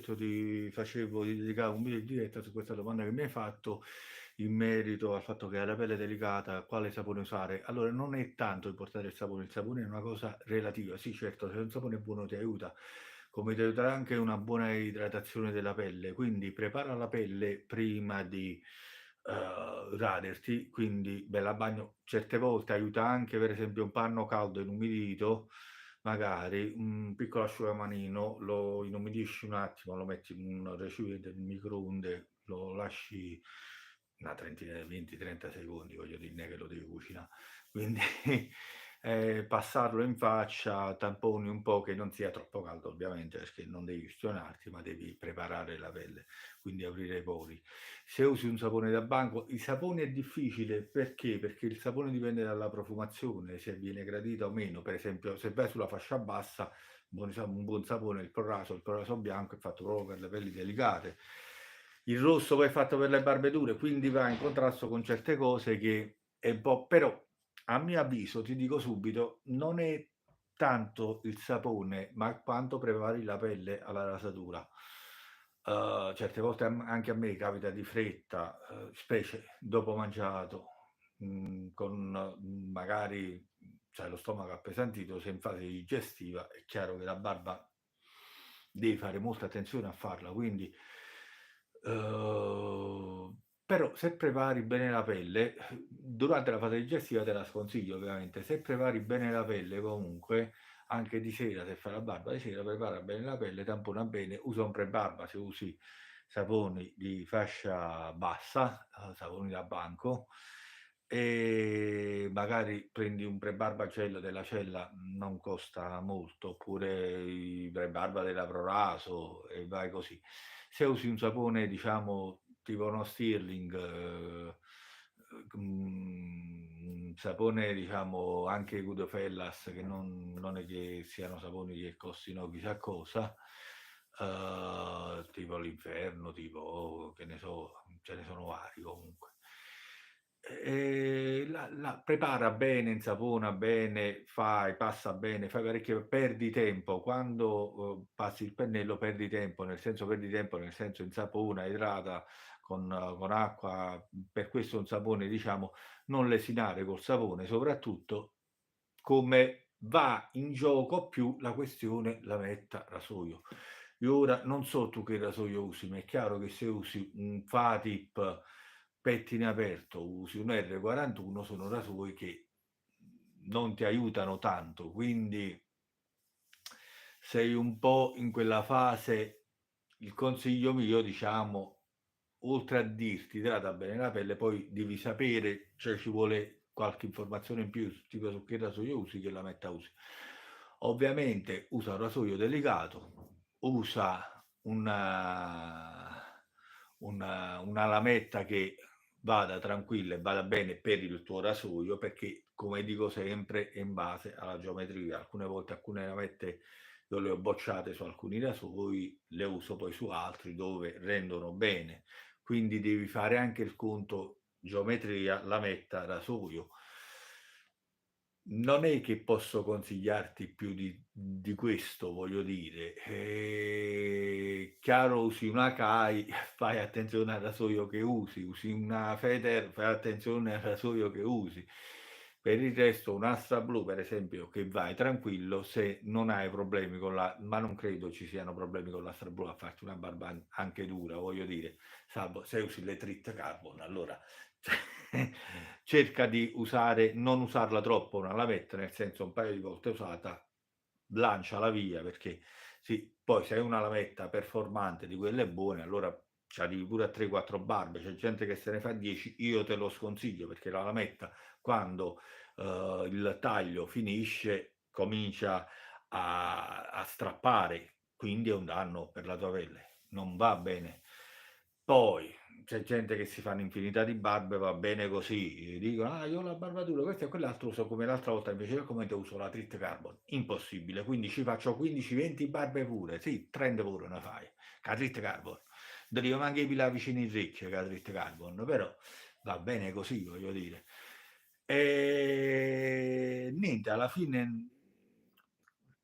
detto di dedicare un video in diretta su questa domanda che mi hai fatto in merito al fatto che hai la pelle delicata, quale sapone usare. Allora, non è tanto importante il sapone è una cosa relativa. Sì, certo, se un sapone è buono ti aiuta, come ti aiuterà anche una buona idratazione della pelle. Quindi prepara la pelle prima di raderti, quindi bella a bagno. Certe volte aiuta anche, per esempio, un panno caldo inumidito, magari un piccolo asciugamanino, lo inumidisci un attimo, lo metti in un recipiente in microonde, lo lasci una trentina, 20-30 secondi, voglio dire, non è che lo devi cucinare. Quindi passarlo in faccia, tamponi un po' che non sia troppo caldo, ovviamente, perché non devi ustionarti, ma devi preparare la pelle, quindi aprire i pori. Se usi un sapone da banco, il sapone è difficile perché? Perché il sapone dipende dalla profumazione, se viene gradita o meno. Per esempio, se vai sulla fascia bassa, un buon sapone, il proraso bianco è fatto proprio per le pelli delicate. Il rosso poi è fatto per le barbe dure, quindi va in contrasto con certe cose che è un po'. Però, a mio avviso, ti dico subito, non è tanto il sapone, ma quanto prepari la pelle alla rasatura. Certe volte anche a me capita di fretta, specie dopo mangiato, con magari c'hai lo stomaco appesantito, sei in fase digestiva, è chiaro che la barba devi fare molta attenzione a farla, quindi però se prepari bene la pelle, durante la fase digestiva te la sconsiglio ovviamente, se prepari bene la pelle comunque, anche di sera, se fai la barba di sera, prepara bene la pelle, tampona bene, usa un prebarba se usi saponi di fascia bassa, saponi da banco, e magari prendi un prebarbacello della Cella, non costa molto, oppure i prebarba della Proraso e vai così. Se usi un sapone, diciamo, tipo uno Stirling, un sapone, diciamo, anche Goodfellas, che non è che siano saponi che costino chissà cosa, tipo l'Inferno, tipo, che ne so, ce ne sono vari comunque. La prepara bene, insapona bene, passa bene, fai parecchio, perdi tempo. Quando passi il pennello perdi tempo, nel senso insapona, idrata con acqua, per questo un sapone, diciamo, non lesinare col sapone, soprattutto come va in gioco più la questione lametta rasoio. Io ora non so tu che rasoio usi, ma è chiaro che se usi un Fatip pettine aperto, usi un R41, sono rasoi che non ti aiutano tanto, quindi sei un po' in quella fase. Il consiglio mio, diciamo, oltre a dirti idrata bene la pelle, poi devi sapere, cioè ci vuole qualche informazione in più, tipo su che rasoio usi, che lametta usi. Ovviamente usa un rasoio delicato, usa una lametta che vada tranquilla e vada bene per il tuo rasoio, perché come dico sempre è in base alla geometria. Alcune volte alcune lamette io le ho bocciate su alcuni rasoi, le uso poi su altri dove rendono bene, quindi devi fare anche il conto geometria, lametta, rasoio. Non è che posso consigliarti più di questo, voglio dire. Chiaro, usi una Kai, fai attenzione al rasoio che usi una Feder, fai attenzione al rasoio che usi. Per il resto un Astra Blu, per esempio, che vai tranquillo se non hai problemi ma non credo ci siano problemi con l'Astra Blu a farti una barba anche dura, voglio dire, salvo se usi le Trit Carbon, allora cerca di non usarla troppo una lavetta, nel senso un paio di volte usata, lanciala via, perché sì, poi se hai una lavetta performante di quelle buone, allora ci arrivi pure a 3-4 barbe, c'è gente che se ne fa 10, io te lo sconsiglio perché la lametta quando il taglio finisce comincia a strappare, quindi è un danno per la tua pelle, non va bene. Poi c'è gente che si fanno infinità di barbe, va bene così, dicono: "Ah, io ho la barbatura, questo e quell'altro uso come l'altra volta, invece io come te uso la Trit Carbon". Impossibile, quindi ci faccio 15-20 barbe pure, sì, 30 pure ne fai, con la Trit Carbon. Devo anche i pila vicini in ricche con la Trit Carbon, però va bene così, voglio dire. Niente, alla fine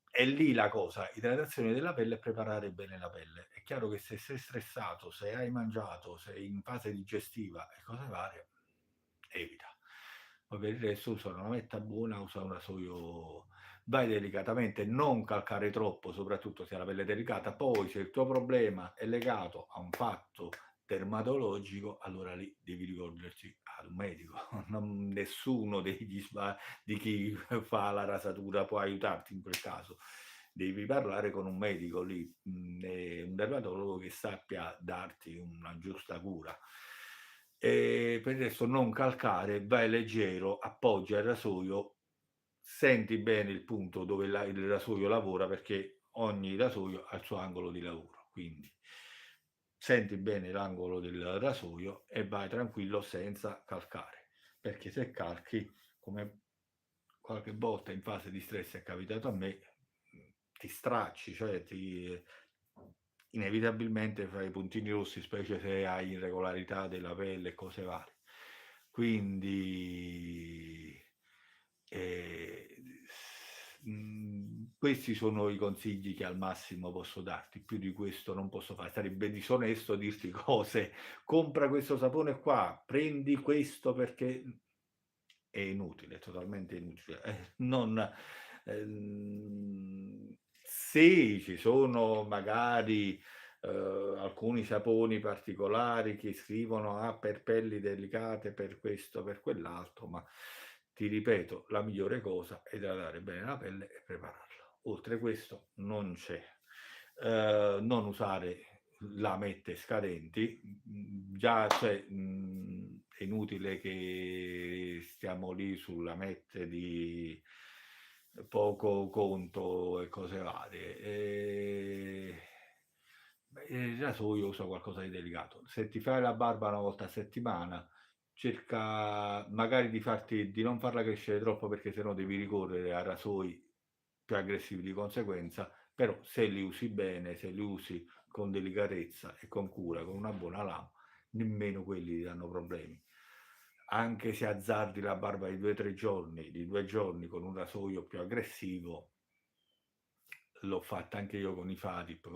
è lì la cosa, idratazione della pelle e preparare bene la pelle. È chiaro che se sei stressato, se hai mangiato, sei in fase digestiva e cose varie, evita. Poi per il resto usa una lametta buona, usa un rasoio, vai delicatamente, non calcare troppo, soprattutto se hai la pelle delicata. Poi se il tuo problema è legato a un fatto dermatologico, allora lì devi rivolgerti ad un medico. Nessuno di chi fa la rasatura può aiutarti in quel caso. Devi parlare con un medico lì, un dermatologo che sappia darti una giusta cura. E per adesso non calcare, vai leggero, appoggia il rasoio, senti bene il punto dove il rasoio lavora, perché ogni rasoio ha il suo angolo di lavoro, quindi senti bene l'angolo del rasoio e vai tranquillo senza calcare, perché se calchi, come qualche volta in fase di stress è capitato a me, ti stracci, cioè inevitabilmente fai i puntini rossi, specie se hai irregolarità della pelle e cose varie. Quindi questi sono i consigli che al massimo posso darti, più di questo non posso fare, sarebbe disonesto dirti cose, compra questo sapone qua, prendi questo perché è inutile, è totalmente inutile. Sì, ci sono magari alcuni saponi particolari che scrivono per pelli delicate, per questo, per quell'altro, ma ti ripeto, la migliore cosa è idratare bene la pelle e prepararla. Oltre questo non c'è. Non usare lamette scadenti, già cioè, è inutile che stiamo lì su lamette di poco conto e cose varie. Il rasoio usa qualcosa di delicato. Se ti fai la barba una volta a settimana, cerca magari di non farla crescere troppo, perché sennò devi ricorrere a rasoi più aggressivi di conseguenza, però se li usi bene, se li usi con delicatezza e con cura, con una buona lama, nemmeno quelli ti danno problemi. Anche se azzardi la barba di 2 o 3 giorni, di 2 giorni con un rasoio più aggressivo, l'ho fatta anche io con i Fatip,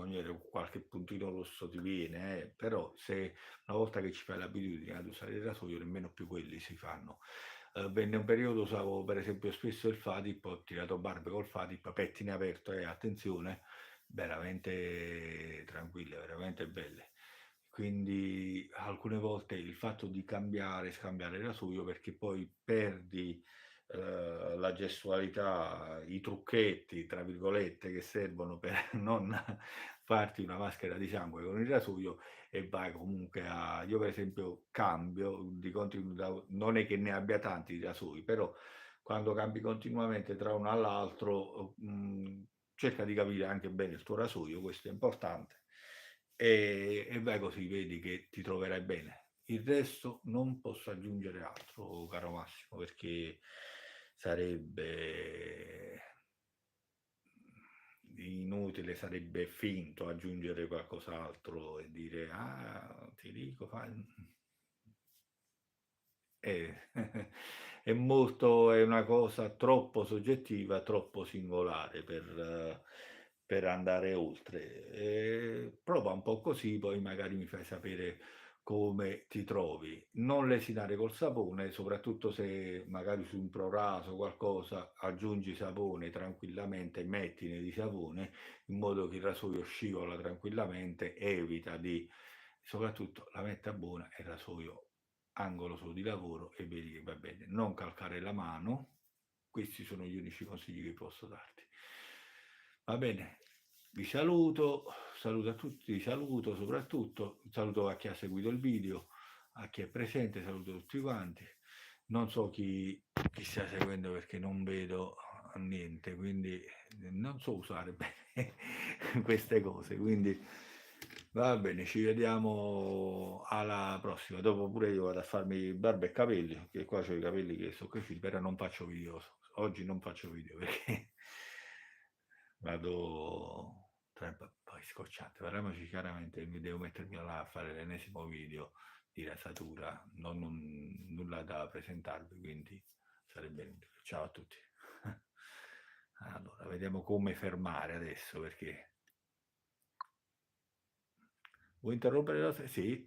qualche puntino rosso ti viene, però se una volta che ci fai l'abitudine ad usare il rasoio, nemmeno più quelli si fanno. Venne un periodo, usavo per esempio spesso il Fatip, ho tirato barbe col Fatip, pettine aperto e attenzione, veramente tranquille, veramente belle. Quindi alcune volte il fatto di scambiare il rasoio, perché poi perdi la gestualità, i trucchetti, tra virgolette, che servono per non farti una maschera di sangue con il rasoio, e vai comunque a... Io per esempio cambio di continuità, non è che ne abbia tanti di rasoi, però quando cambi continuamente tra uno all'altro, cerca di capire anche bene il tuo rasoio, questo è importante, e vai così, vedi che ti troverai bene. Il resto non posso aggiungere altro, caro Massimo, perché sarebbe inutile, sarebbe finto aggiungere qualcos'altro e dire, ah, ti dico, fai... È, è una cosa troppo soggettiva, troppo singolare per andare oltre. Prova un po' così, poi magari mi fai sapere come ti trovi. Non lesinare col sapone, soprattutto se magari su un proraso o qualcosa aggiungi sapone tranquillamente, mettine di sapone in modo che il rasoio scivola tranquillamente, evita di, soprattutto la metta buona e il rasoio angolo solo di lavoro, e vedi che va bene. Non calcare la mano, questi sono gli unici consigli che posso darti. Va bene, vi saluto, saluto a tutti, saluto soprattutto, saluto a chi ha seguito il video, a chi è presente, saluto tutti quanti. Non so chi stia seguendo perché non vedo niente, quindi non so usare bene queste cose, quindi va bene, ci vediamo alla prossima. Dopo pure io vado a farmi barba e capelli, che qua ho i capelli che sono cresciuti, però non faccio video. Oggi non faccio video perché vado poi scocciante. Parliamoci chiaramente, mi devo mettermi là a fare l'ennesimo video di rasatura, nulla da presentarvi, quindi sarebbe inutile. Ciao a tutti. Allora, vediamo come fermare adesso, perché Vuoi interrompere la se sì.